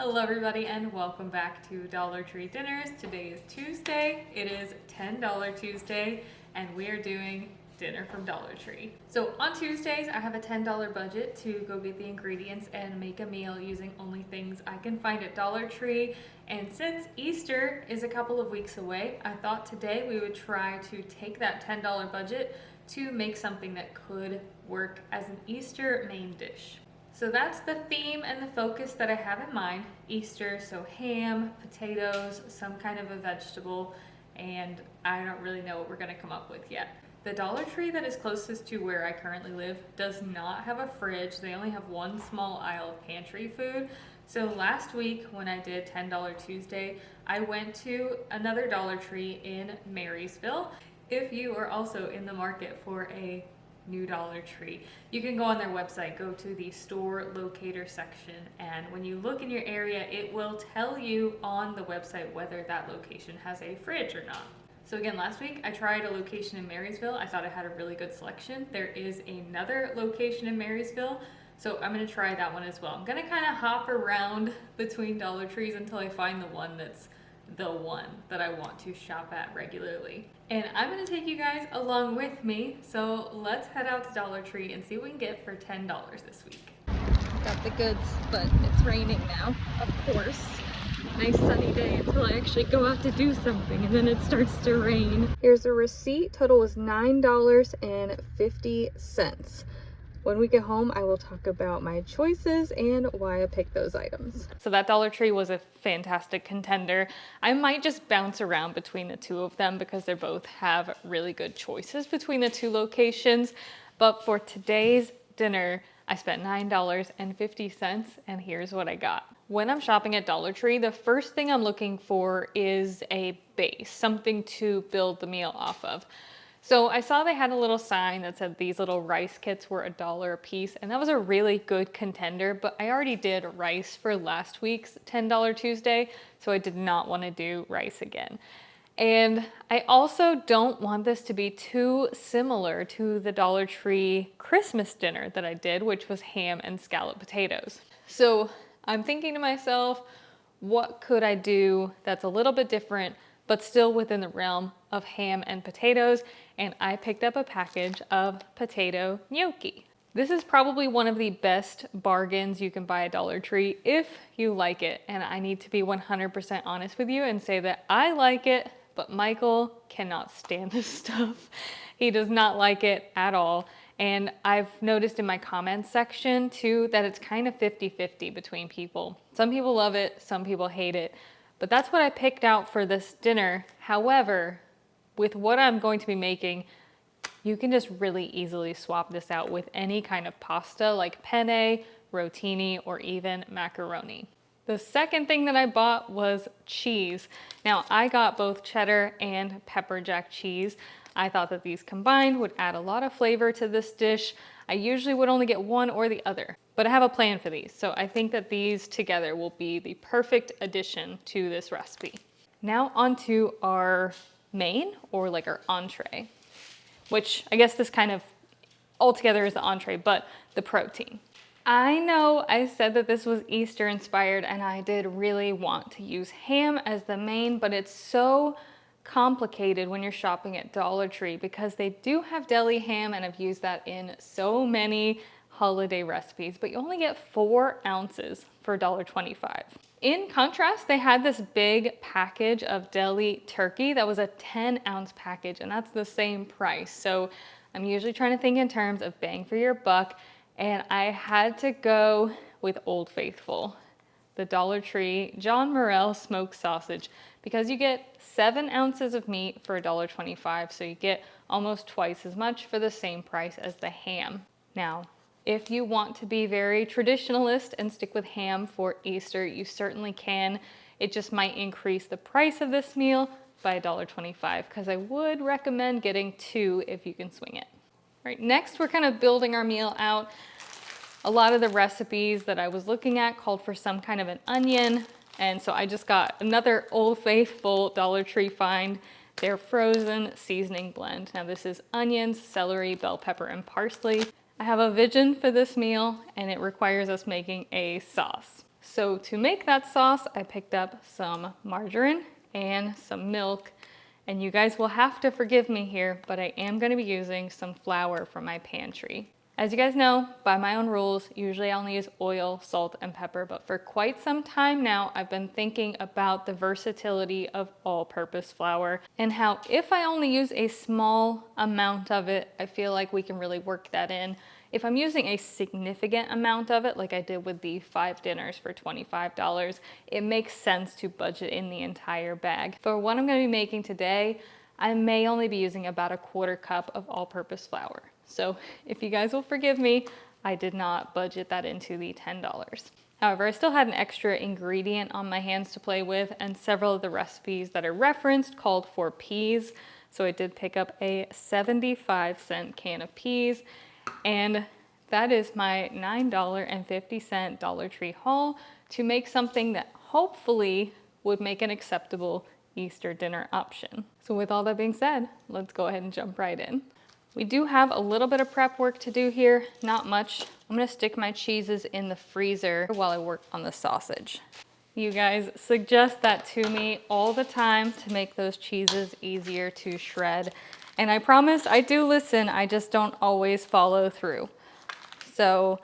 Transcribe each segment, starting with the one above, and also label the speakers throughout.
Speaker 1: Hello everybody and welcome back to Dollar Tree Dinners. Today is Tuesday. It is $10 Tuesday and we are doing dinner from Dollar Tree. So on Tuesdays I have a $10 budget to go get the ingredients and make a meal using only things I can find at Dollar Tree. And since Easter is a couple of weeks away, I thought today we would try to take that $10 budget to make something that could work as an Easter main dish. So that's the theme and the focus that I have in mind. Easter, so ham, potatoes, some kind of a vegetable, and I don't really know what we're gonna come up with yet. The Dollar Tree that is closest to where I currently live does not have a fridge. They only have one small aisle of pantry food. So last week when I did $10 Tuesday, I went to another Dollar Tree in Marysville. If you are also in the market for a new Dollar Tree, you can go on their website, go to the store locator section, and when you look in your area, it will tell you on the website whether that location has a fridge or not. So again, last week I tried a location in Marysville. I thought it had a really good selection. There is another location in Marysville, so I'm gonna try that one as well. I'm gonna kind of hop around between Dollar Trees until I find the one that's the one that I want to shop at regularly. And I'm gonna take you guys along with me, so let's head out to Dollar Tree and see what we can get for $10 this week. Got the goods, but it's raining now, of course. Nice sunny day until I actually go out to do something and then it starts to rain. Here's the receipt. Total was $9.50. When we get home, I will talk about my choices and why I picked those items. So that Dollar Tree was a fantastic contender. I might just bounce around between the two of them because they both have really good choices between the two locations. But for today's dinner, I spent $9.50 and here's what I got. When I'm shopping at Dollar Tree, the first thing I'm looking for is a base, something to build the meal off of. So I saw they had a little sign that said these little rice kits were $1 a piece, and that was a really good contender, but I already did rice for last week's $10 Tuesday, so I did not want to do rice again. And I also don't want this to be too similar to the Dollar Tree Christmas dinner that I did, which was ham and scalloped potatoes. So I'm thinking to myself, what could I do that's a little bit different but still within the realm of ham and potatoes, and I picked up a package of potato gnocchi. This is probably one of the best bargains you can buy at Dollar Tree if you like it, and I need to be 100% honest with you and say that I like it, but Michael cannot stand this stuff. He does not like it at all, and I've noticed in my comments section too that it's kind of 50-50 between people. Some people love it, some people hate it. But that's what I picked out for this dinner. However, with what I'm going to be making, you can just really easily swap this out with any kind of pasta like penne, rotini, or even macaroni. The second thing that I bought was cheese. Now, I got both cheddar and pepper jack cheese. I thought that these combined would add a lot of flavor to this dish. I usually would only get one or the other, but I have a plan for these. So I think that these together will be the perfect addition to this recipe. Now onto our main, or like our entree, which I guess this kind of altogether is the entree, but the protein. I know I said that this was Easter inspired and I did really want to use ham as the main, but it's so complicated when you're shopping at Dollar Tree because they do have deli ham and I've used that in so many holiday recipes, but you only get 4 ounces for $1.25. In contrast, they had this big package of deli turkey that was a 10-ounce package, and that's the same price. So I'm usually trying to think in terms of bang for your buck, and I had to go with Old Faithful, the Dollar Tree John Morrell smoked sausage, because you get 7 ounces of meat for $1.25, so you get almost twice as much for the same price as the ham. Now, if you want to be very traditionalist and stick with ham for Easter, you certainly can. It just might increase the price of this meal by $1.25, because I would recommend getting 2 if you can swing it. All right, next we're kind of building our meal out. A lot of the recipes that I was looking at called for some kind of an onion, and so I just got another Old Faithful Dollar Tree find, their frozen seasoning blend. Now this is onions, celery, bell pepper, and parsley. I have a vision for this meal, and it requires us making a sauce. So to make that sauce, I picked up some margarine and some milk. And you guys will have to forgive me here, but I am going to be using some flour from my pantry. As you guys know, by my own rules, usually I only use oil, salt, and pepper, but for quite some time now, I've been thinking about the versatility of all-purpose flour and how if I only use a small amount of it, I feel like we can really work that in. If I'm using a significant amount of it, like I did with the 5 dinners for $25, it makes sense to budget in the entire bag. For what I'm going to be making today, I may only be using about a 1/4 cup of all-purpose flour. So if you guys will forgive me, I did not budget that into the $10. However, I still had an extra ingredient on my hands to play with, and several of the recipes that are referenced called for peas. So I did pick up a 75-cent can of peas, and that is my $9.50 Dollar Tree haul to make something that hopefully would make an acceptable Easter dinner option. So with all that being said, let's go ahead and jump right in. We do have a little bit of prep work to do here, not much. I'm gonna stick my cheeses in the freezer while I work on the sausage. You guys suggest that to me all the time to make those cheeses easier to shred. And I promise I do listen, I just don't always follow through. So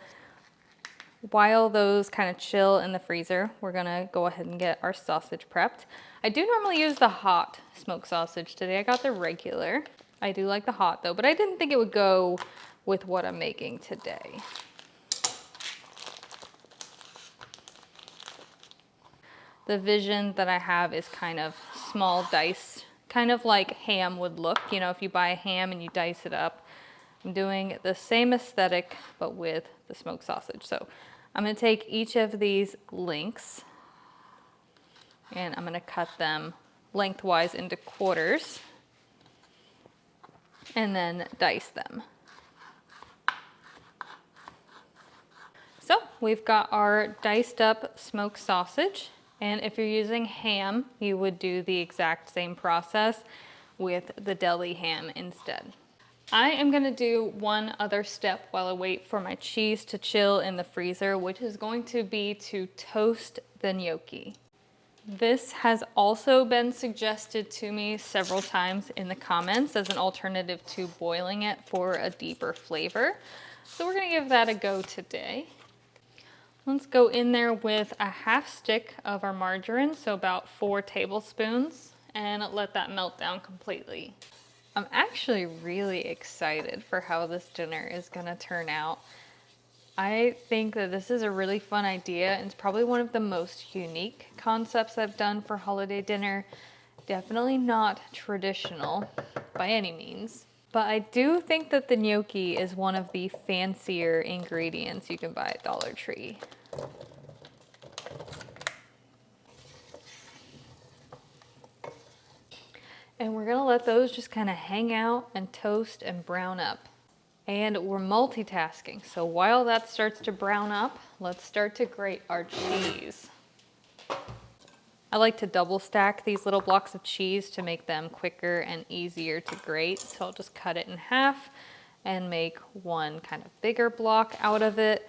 Speaker 1: while those kind of chill in the freezer, we're gonna go ahead and get our sausage prepped. I do normally use the hot smoked sausage. Today I got the regular. I do like the hot though, but I didn't think it would go with what I'm making today. The vision that I have is kind of small dice, kind of like ham would look. You know, if you buy a ham and you dice it up. I'm doing the same aesthetic, but with the smoked sausage. So I'm gonna take each of these links and I'm gonna cut them lengthwise into quarters and then dice them. So we've got our diced up smoked sausage. And if you're using ham, you would do the exact same process with the deli ham instead. I am gonna do one other step while I wait for my cheese to chill in the freezer, which is going to be to toast the gnocchi. This has also been suggested to me several times in the comments as an alternative to boiling it for a deeper flavor. So we're gonna give that a go today. Let's go in there with a 1/2 stick of our margarine, so about 4 tablespoons, and let that melt down completely. I'm actually really excited for how this dinner is gonna turn out. I think that this is a really fun idea, and it's probably one of the most unique concepts I've done for holiday dinner. Definitely not traditional by any means, but I do think that the gnocchi is one of the fancier ingredients you can buy at Dollar Tree. And we're gonna let those just kind of hang out and toast and brown up. And we're multitasking, so while that starts to brown up, let's start to grate our cheese. I like to double stack these little blocks of cheese to make them quicker and easier to grate. So I'll just cut it in half and make one kind of bigger block out of it.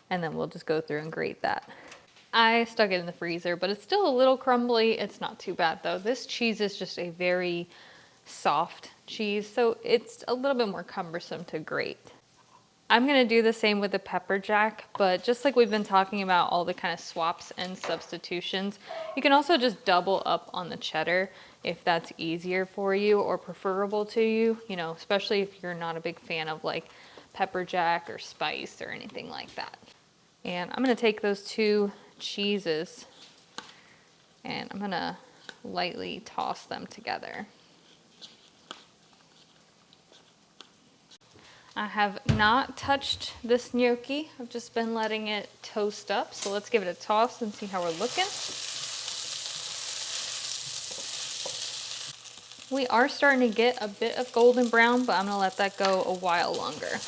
Speaker 1: And then we'll just go through and grate that. I stuck it in the freezer, but it's still a little crumbly. It's not too bad though. This cheese is just a very soft cheese, so it's a little bit more cumbersome to grate. I'm gonna do the same with the pepper jack, but just like we've been talking about all the kind of swaps and substitutions, you can also just double up on the cheddar if that's easier for you or preferable to you, you know, especially if you're not a big fan of like pepper jack or spice or anything like that. And I'm gonna take those 2 cheeses and I'm gonna lightly toss them together. I have not touched this gnocchi. I've just been letting it toast up. So let's give it a toss and see how we're looking. We are starting to get a bit of golden brown, but I'm gonna let that go a while longer.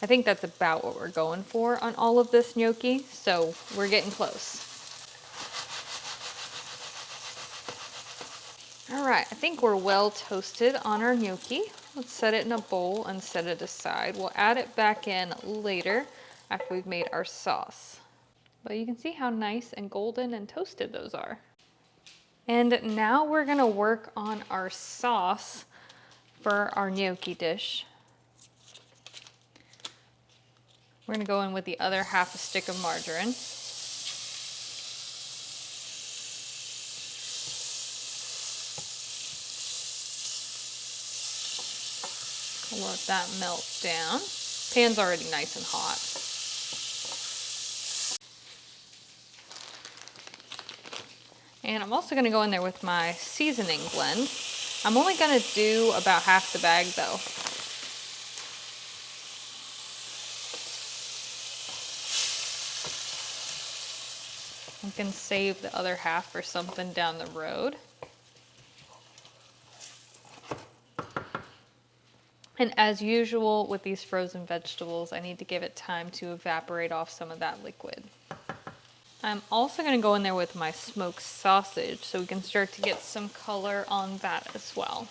Speaker 1: I think that's about what we're going for on all of this gnocchi, so we're getting close. All right, I think we're well toasted on our gnocchi. Let's set it in a bowl and set it aside. We'll add it back in later after we've made our sauce. But you can see how nice and golden and toasted those are. And now we're gonna work on our sauce for our gnocchi dish. We're gonna go in with the other half a stick of margarine. Let that melt down. Pan's already nice and hot. And I'm also gonna go in there with my seasoning blend. I'm only gonna do about half the bag though. I can save the other half for something down the road. And as usual with these frozen vegetables, I need to give it time to evaporate off some of that liquid. I'm also going to go in there with my smoked sausage so we can start to get some color on that as well.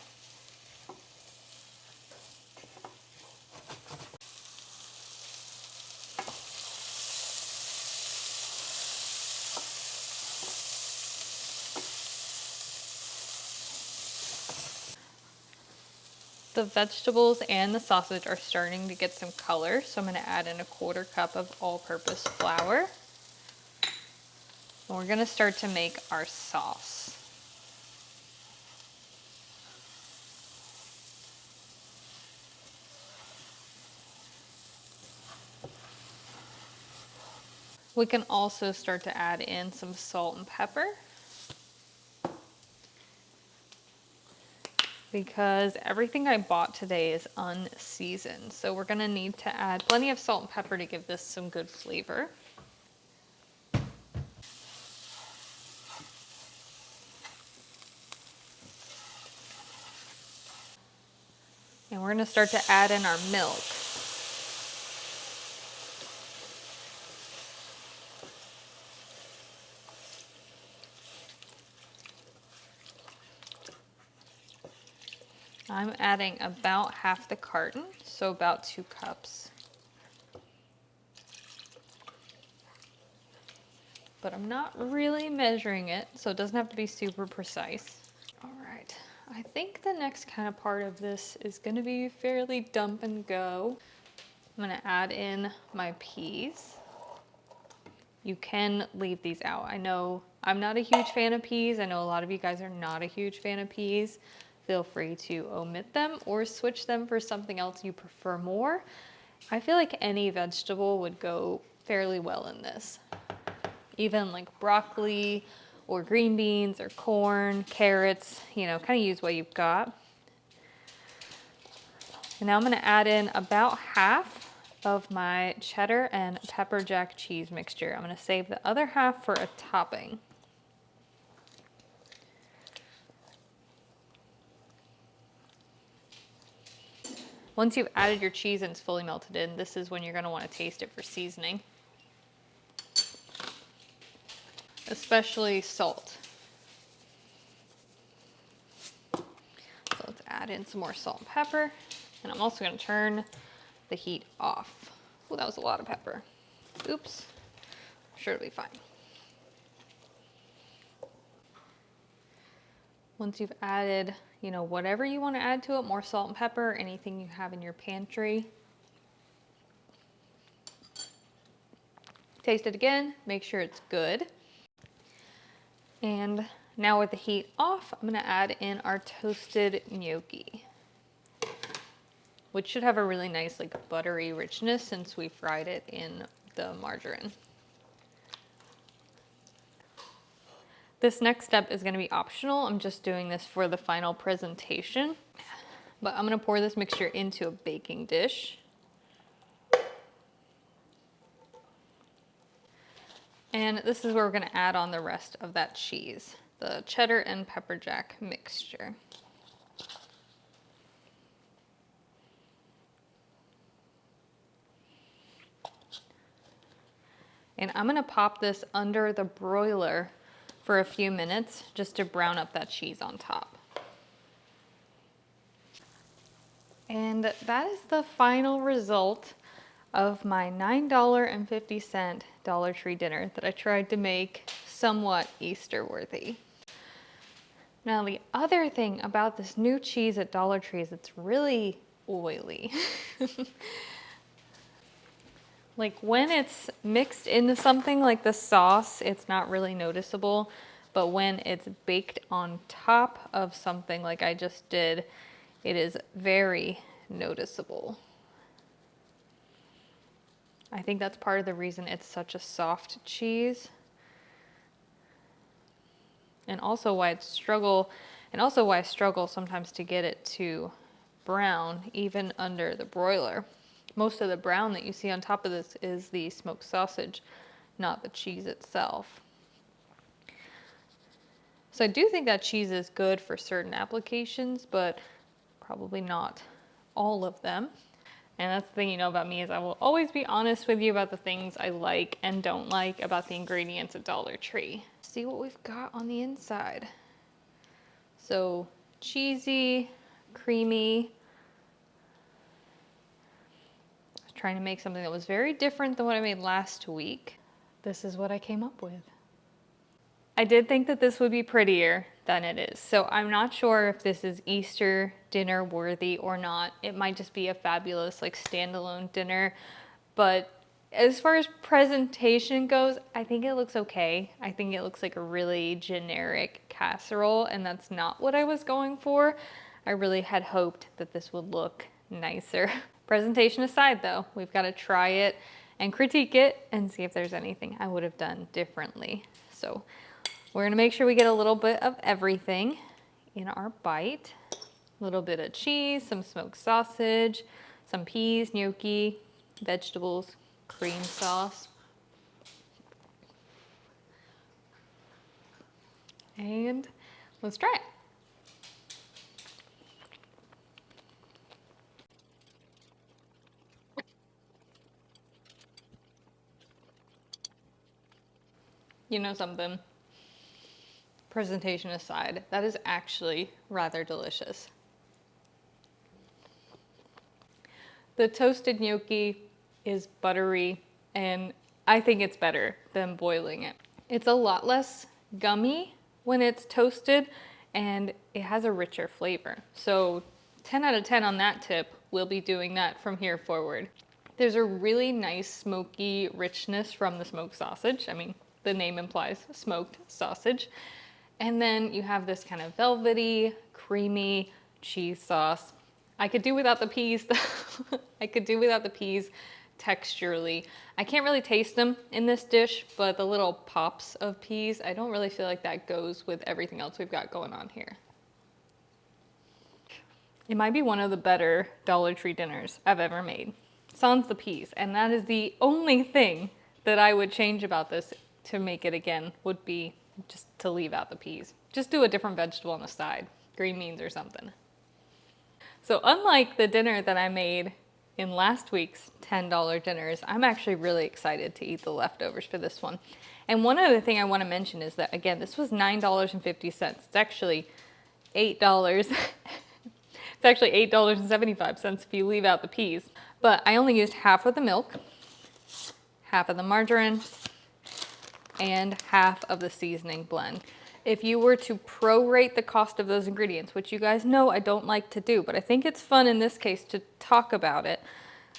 Speaker 1: The vegetables and the sausage are starting to get some color, so I'm going to add in a 1/4 cup of all-purpose flour. And we're going to start to make our sauce. We can also start to add in some salt and pepper, because everything I bought today is unseasoned. So we're gonna need to add plenty of salt and pepper to give this some good flavor. And we're gonna start to add in our milk. I'm adding about half the carton, so about 2 cups. But I'm not really measuring it, so it doesn't have to be super precise. All right, I think the next kind of part of this is gonna be fairly dump and go. I'm gonna add in my peas. You can leave these out. I know I'm not a huge fan of peas. I know a lot of you guys are not a huge fan of peas. Feel free to omit them or switch them for something else you prefer more. I feel like any vegetable would go fairly well in this. Even like broccoli or green beans or corn, carrots, you know, kind of use what you've got. And now I'm gonna add in about half of my cheddar and pepper jack cheese mixture. I'm gonna save the other half for a topping. Once you've added your cheese and it's fully melted in, this is when you're gonna wanna taste it for seasoning. Especially salt. So let's add in some more salt and pepper. And I'm also gonna turn the heat off. Oh, that was a lot of pepper. Oops, sure it'll be fine. Once you've added, you know, whatever you want to add to it, more salt and pepper, anything you have in your pantry. Taste it again, make sure it's good. And now with the heat off, I'm gonna add in our toasted gnocchi, which should have a really nice like buttery richness since we fried it in the margarine. This next step is going to be optional. I'm just doing this for the final presentation. But I'm going to pour this mixture into a baking dish. And this is where we're going to add on the rest of that cheese, the cheddar and pepper jack mixture. And I'm going to pop this under the broiler for a few minutes just to brown up that cheese on top. And that is the final result. of my $9.50 Dollar Tree dinner that I tried to make somewhat Easter worthy. Now the other thing about this new cheese at Dollar Tree is it's really oily. Like when it's mixed into something like the sauce, it's not really noticeable, but when it's baked on top of something like I just did, it is very noticeable. I think that's part of the reason it's such a soft cheese. And also why I struggle sometimes to get it to brown even under the broiler. Most of the brown that you see on top of this is the smoked sausage, not the cheese itself. So I do think that cheese is good for certain applications, but probably not all of them. And that's the thing you know about me is I will always be honest with you about the things I like and don't like about the ingredients at Dollar Tree. See what we've got on the inside. So cheesy, creamy. I was trying to make something that was very different than what I made last week. This is what I came up with. I did think that this would be prettier than it is. So I'm not sure if this is Easter dinner worthy or not. It might just be a fabulous like standalone dinner. But as far as presentation goes, I think it looks okay. I think it looks like a really generic casserole, and that's not what I was going for. I really had hoped that this would look nicer. Presentation aside though, we've got to try it and critique it and see if there's anything I would have done differently. So we're gonna make sure we get a little bit of everything in our bite. A little bit of cheese, some smoked sausage, some peas, gnocchi, vegetables, cream sauce. And let's try it. You know something? Presentation aside, that is actually rather delicious. The toasted gnocchi is buttery, and I think it's better than boiling it. It's a lot less gummy when it's toasted, and it has a richer flavor. So 10 out of 10 on that tip. We'll be doing that from here forward. There's a really nice smoky richness from the smoked sausage. I mean, the name implies smoked sausage. And then you have this kind of velvety, creamy cheese sauce. I could do without the peas. I could do without the peas texturally. I can't really taste them in this dish, but the little pops of peas, I don't really feel like that goes with everything else we've got going on here. It might be one of the better Dollar Tree dinners I've ever made. Sans the peas, and that is the only thing that I would change about this to make it again, would be just to leave out the peas. Just do a different vegetable on the side, green beans or something. So unlike the dinner that I made in last week's $10 dinners, I'm actually really excited to eat the leftovers for this one. And one other thing I want to mention is that, again, this was $9.50. It's actually $8. It's actually $8.75 if you leave out the peas. But I only used half of the milk, half of the margarine, and half of the seasoning blend. If you were to prorate the cost of those ingredients, which you guys know I don't like to do, but I think it's fun in this case to talk about it.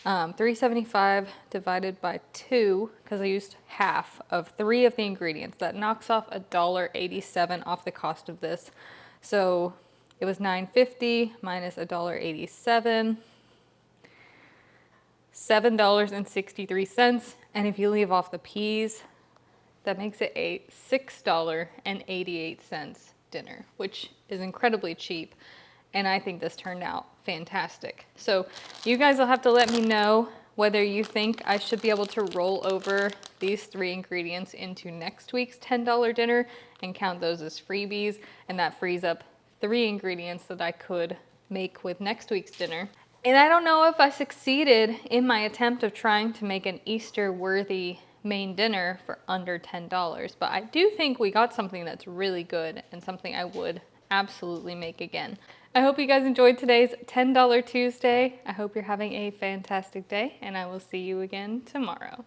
Speaker 1: $3.75 divided by 2, because I used half of 3 of the ingredients. That knocks off $1.87 off the cost of this. So it was $9.50 minus $1.87, $7.63. And if you leave off the peas, that makes it a $6.88 dinner, which is incredibly cheap. And I think this turned out fantastic. So you guys will have to let me know whether you think I should be able to roll over these 3 ingredients into next week's $10 dinner and count those as freebies. And that frees up 3 ingredients that I could make with next week's dinner. And I don't know if I succeeded in my attempt of trying to make an Easter-worthy main dinner for under $10, but I do think we got something that's really good and something I would absolutely make again. I hope you guys enjoyed today's $10 Tuesday. I hope you're having a fantastic day, and I will see you again tomorrow.